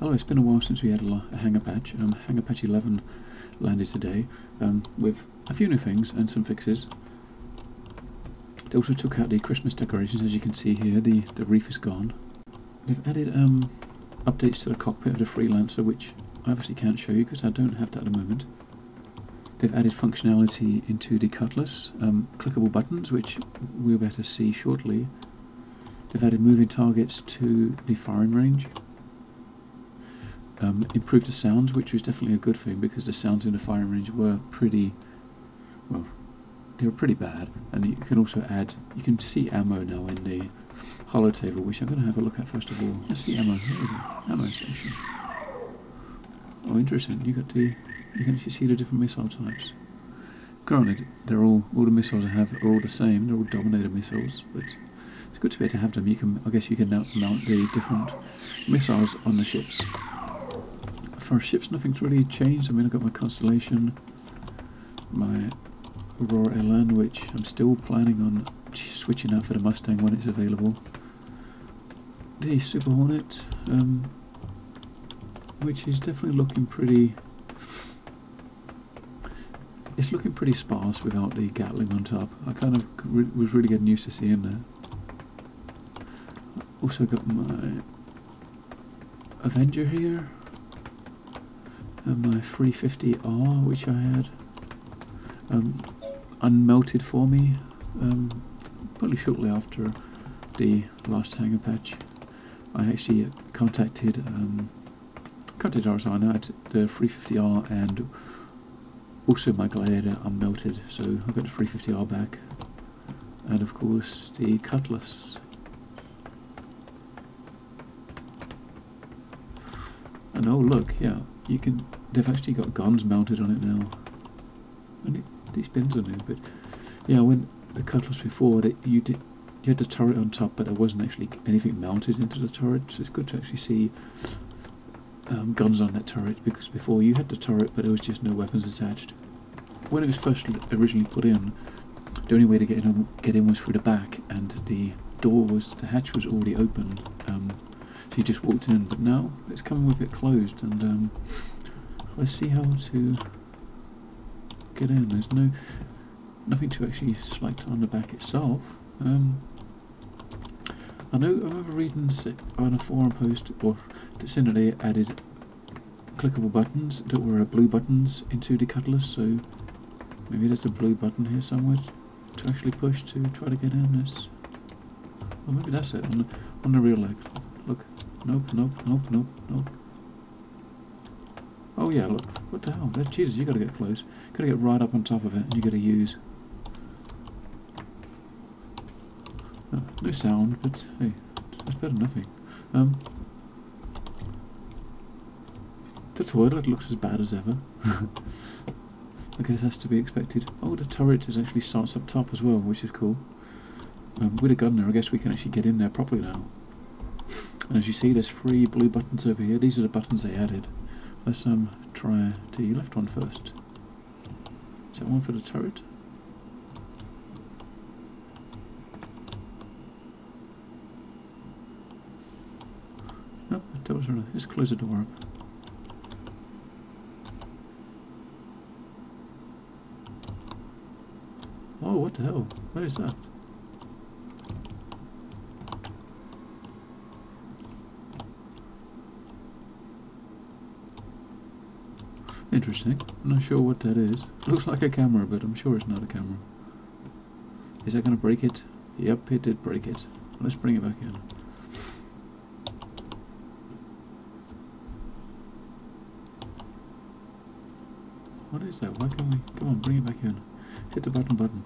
Hello, it's been a while since we had a Hangar Patch. Hangar Patch 11 landed today with a few new things and some fixes. They also took out the Christmas decorations, as you can see here. The reef is gone. They've added updates to the cockpit of the Freelancer, which I obviously can't show you because I don't have that at the moment. They've added functionality into the Cutlass, clickable buttons, which we'll be able to see shortly. They've added moving targets to the firing range. Improved the sounds, which was definitely a good thing because the sounds in the firing range were pretty, well, they were pretty bad. And you can also add, you can see ammo now in the holo table, which I'm going to have a look at first of all. Let's see ammo. Here we go. Ammo section. Oh, interesting. You can actually see the different missile types. Granted, they're all the missiles I have are all the same. They're all Dominator missiles, but it's good to be able to have them. You can, I guess, you can now mount the different missiles on the ships. For ships, nothing's really changed. I mean, I've got my Constellation, my Aurora LN, which I'm still planning on switching out for the Mustang when it's available. The Super Hornet, which is definitely looking pretty. It's looking pretty sparse without the Gatling on top. I kind of was really getting used to seeing that. Also got my Avenger here. And my 350R, which I had unmelted for me probably shortly after the last Hangar Patch. I actually contacted RSI. I had the 350R and also my Gladiator unmelted, so I got the 350R back, and of course the Cutlass. And oh look, yeah. You can. They've actually got guns mounted on it now. And these pins are new, but yeah, when the Cutlass before, you had the turret on top, but there wasn't actually anything mounted into the turret. So it's good to actually see guns on that turret, because before you had the turret, but there was just no weapons attached. When it was first originally put in, the only way to get in was through the back, and the hatch was already open. So you just walked in, but now it's coming with it closed, and let's see how to get in. There's nothing to actually select on the back itself. I remember reading on a forum post or saying that they added clickable buttons that were blue buttons into the Cutlass, so maybe there's a blue button here somewhere to actually push to try to get in this. Well, maybe that's it on the real leg. Look. Nope. Oh yeah, look. What the hell? Jesus, you gotta get close. Gotta get right up on top of it, and you gotta use. No sound, but hey, it's better than nothing. The toilet looks as bad as ever. I guess that's to be expected. Oh, the turret actually starts up top as well, which is cool. With a gun there, I guess we can actually get in there properly now. And as you see, there's 3 blue buttons over here. These are the buttons they added. Let's try the left one first. Is that one for the turret? No, that was right. Let's close the door up. Oh, what the hell? What is that? Interesting. I'm not sure what that is. Looks like a camera, but I'm sure it's not a camera. Is that going to break it? Yep, it did break it. Let's bring it back in. What is that? Why can't we? Come on, bring it back in. Hit the button.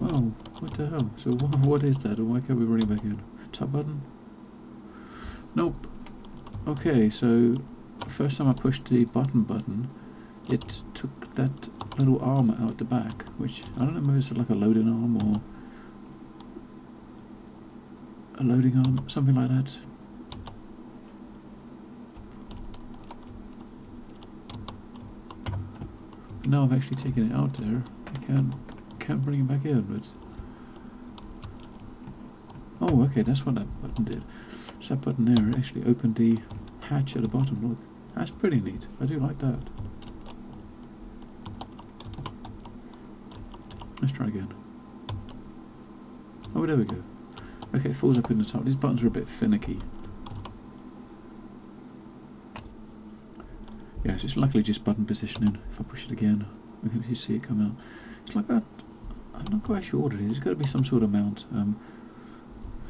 Oh, what the hell? So what is that? Why can't we bring it back in? Top button? Nope. Okay, so first time I pushed the button, it took that little arm out the back, which I don't know, maybe it's like a loading arm or a loading arm, something like that. now I've actually taken it out there, I can't bring it back in, but... Oh, okay, that's what that button did. So that button there actually opened the hatch at the bottom, look. That's pretty neat, I do like that. Let's try again. Oh, there we go. Okay, it falls up in the top. These buttons are a bit finicky. Yeah, so it's luckily just button positioning. If I push it again, we can actually see it come out. It's like that. I'm not quite sure what it is. There's got to be some sort of mount.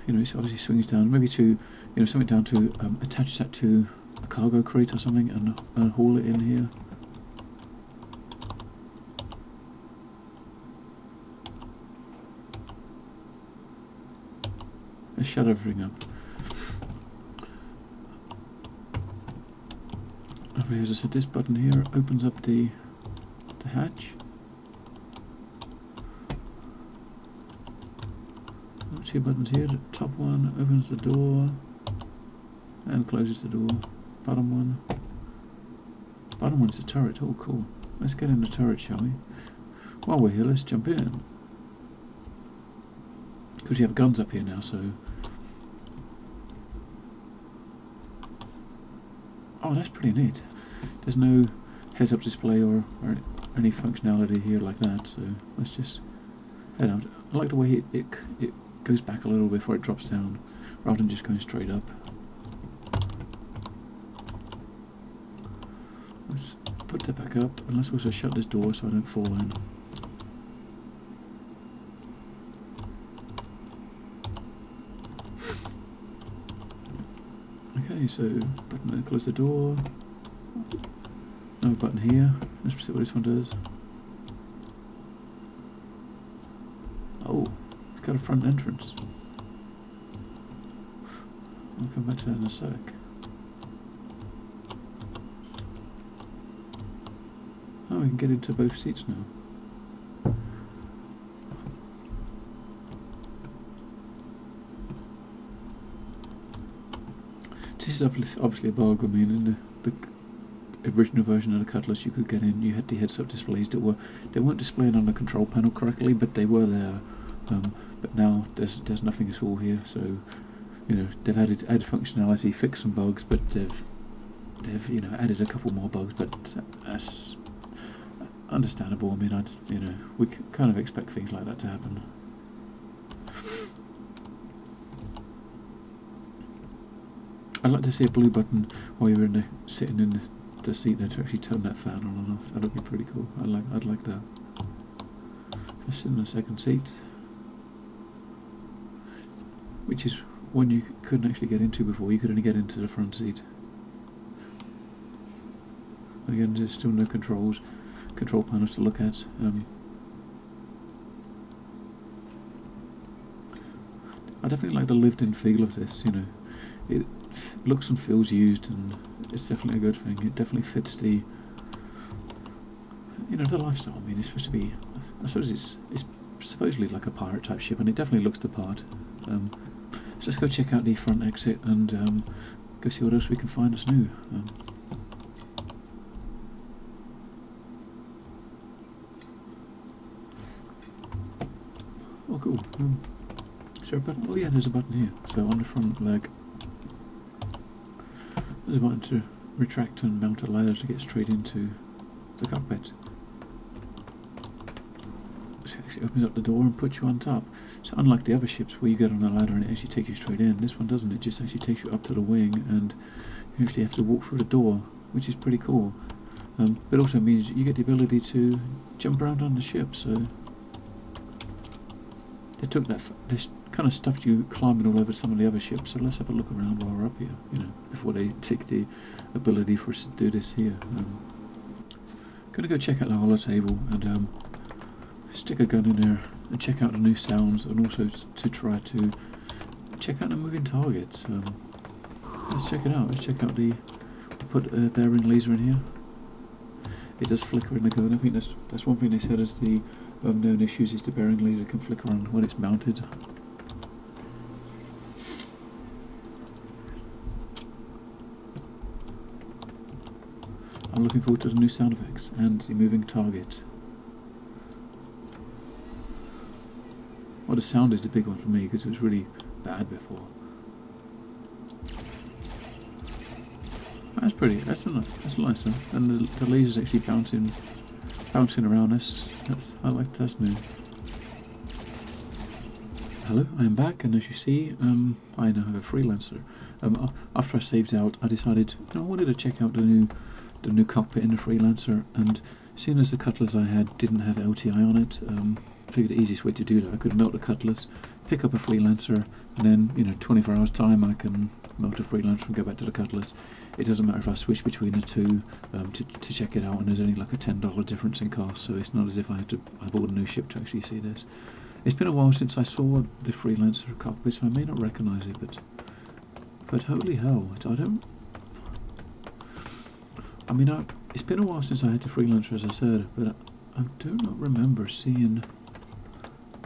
You know, it obviously swings down. Maybe to, you know, something down to attach that to a cargo crate or something and haul it in here. Let's shut everything up. Over here, as I said, this button here opens up the hatch. Two buttons here. The top one opens the door and closes the door. Bottom one is the turret. Oh, cool. Let's get in the turret, shall we? While we're here, let's jump in. Because you have guns up here now, so... Oh, that's pretty neat. There's no heads-up display or any functionality here like that, so let's just head out. I like the way it goes back a little before it drops down, rather than just going straight up. Let's put that back up, and let's also shut this door so I don't fall in. Okay, so button to close the door. Another button here. Let's see what this one does. Oh, it's got a front entrance. I'll come back to that in a sec. Oh, we can get into both seats now. This is obviously a bug. I mean, in the original version of the Cutlass, you could get in. You had the heads-up displays that weren't displaying on the control panel correctly, but they were there. But now there's nothing at all here. So, you know, they've added functionality, fixed some bugs, but they've you know, added a couple more bugs. But that's understandable. I mean, you know, we kind of expect things like that to happen. I'd like to see a blue button while you're sitting in the seat there to actually turn that fan on and off. That would be pretty cool. I'd like that. Just sit in the second seat, which is one you couldn't actually get into before. You could only get into the front seat. Again, there's still no control panels to look at. I definitely like the lived-in feel of this. You know, it looks and feels used, and it's definitely a good thing. It definitely fits the, you know, the lifestyle. I mean, it's supposed to be, I suppose it's supposedly like a pirate type ship, and it definitely looks the part. So let's go check out the front exit and go see what else we can find that's new. Oh, cool. Is there a button? Oh yeah, there's a button here. So on the front leg, there's a button to retract and mount a ladder to get straight into the cockpit. So it actually opens up the door and puts you on top. So unlike the other ships where you get on a ladder and it actually takes you straight in, this one doesn't. It just actually takes you up to the wing, and you actually have to walk through the door, which is pretty cool. But also means you get the ability to jump around on the ship. So they took that, this kind of stuff you climbing all over some of the other ships, so let's have a look around while we're up here, you know, before they take the ability for us to do this here. Gonna go check out the holotable and stick a gun in there and check out the new sounds, and also to try to check out the moving targets. Let's check it out. Let's check out the, put a bearing laser in here. It does flicker in the gun. I think that's one thing they said is the known issues is the bearing laser can flicker on when it's mounted. I'm looking forward to the new sound effects and the moving target. Well, the sound is the big one for me because it was really bad before. That's pretty. That's nice. And the laser's actually bouncing around. I like that's new. Hello, I am back, and as you see, I now have a Freelancer. After I saved out, I decided, I wanted to check out the new cockpit in the Freelancer, and seeing as the Cutlass I had didn't have LTI on it, I figured the easiest way to do that, I could melt the Cutlass, pick up a Freelancer, and then 24 hours time I can melt a Freelancer and go back to the Cutlass. It doesn't matter if I switch between the two to check it out, and there's only like a $10 difference in cost, so it's not as if I bought a new ship to actually see this. It's been a while since I saw the Freelancer cockpit, so I may not recognise it, but holy hell, it's been a while since I had the Freelancer, as I said, but I do not remember seeing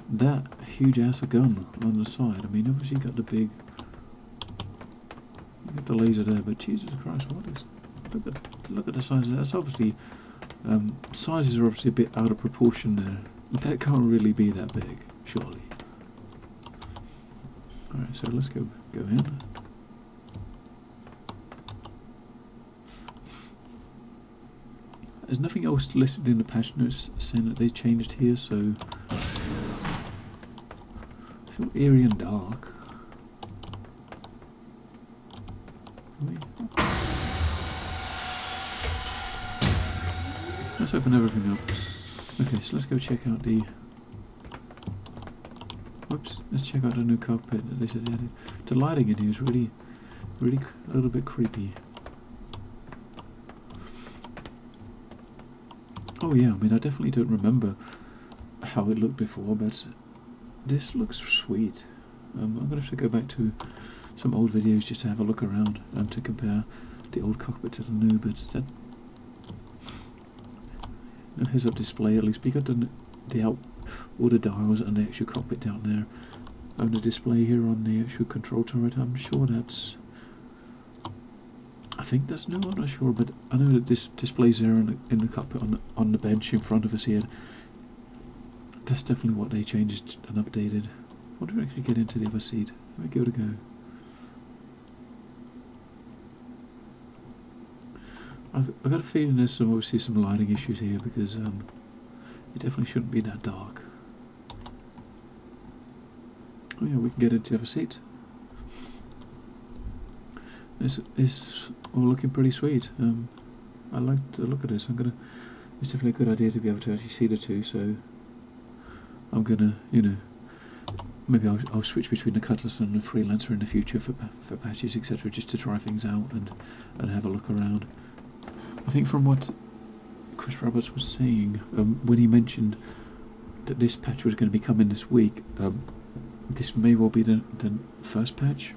that huge ass of gun on the side. I mean, obviously you got the laser there, but Jesus Christ, look at the size of that. That's obviously, sizes are obviously a bit out of proportion there. That can't really be that big, surely. Alright, so let's go in. There's nothing else listed in the patch notes saying that they changed here, so I feel eerie and dark. Let's open everything up. Okay, so let's go check out the... Whoops, let's check out the new cockpit that they said they added. The lighting in here is really a little bit creepy. Oh yeah, I mean, I definitely don't remember how it looked before, but this looks sweet. I'm going to have to go back to some old videos just to have a look around and to compare the old cockpit to the new, but that... No heads-up display, at least. We got all the dials and the actual cockpit down there. And the display here on the actual control turret, I'm sure that's... I think that's new, I'm not sure, but I know that this displays there in the cockpit on the bench in front of us here. That's definitely what they changed and updated. What do we actually get into the other seat? Let me give it a go. I've got a feeling there's obviously some lighting issues here because it definitely shouldn't be that dark. Oh yeah, we can get into the other seat. This is all looking pretty sweet. I like the look of this. It's definitely a good idea to be able to actually see the two, so I'm gonna, maybe I'll switch between the Cutlass and the Freelancer in the future for patches, etc., just to try things out and have a look around. I think from what Chris Roberts was saying, when he mentioned that this patch was going to be coming this week, this may well be the first patch,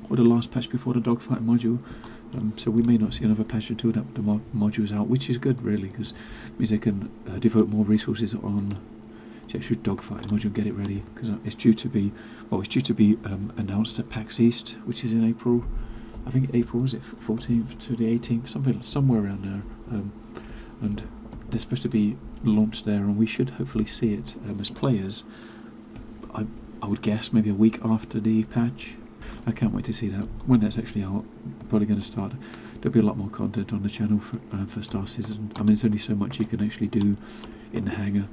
or the last patch before the dogfight module, so we may not see another patch until the module's out, which is good really, because it means they can devote more resources on the actual dogfight module and get it ready, because it's due to be, announced at PAX East, which is in April. I think April, was it 14th to the 18th, somewhere around there, and they're supposed to be launched there, and we should hopefully see it as players. I would guess maybe a week after the patch. I can't wait to see that. When that's actually out, I'm probably going to start. There'll be a lot more content on the channel for Star Citizen. I mean, there's only so much you can actually do in the hangar,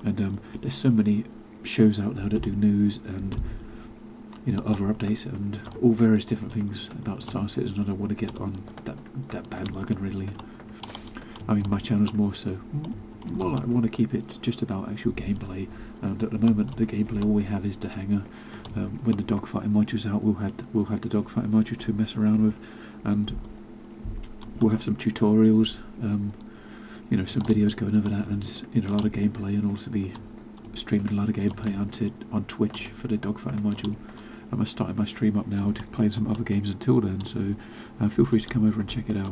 and there's so many shows out there that do news and other updates and all various different things about Star Citizen. I don't want to get on that bandwagon really. I mean, my channel's more like I want to keep it just about actual gameplay, and at the moment the gameplay all we have is the hangar. When the dogfighting module's out, we'll have the dogfighting module to mess around with, and we'll have some tutorials, some videos going over that, and a lot of gameplay, and also be streaming a lot of gameplay on Twitch for the dogfighting module. I'm starting my stream up now to play some other games until then, so feel free to come over and check it out.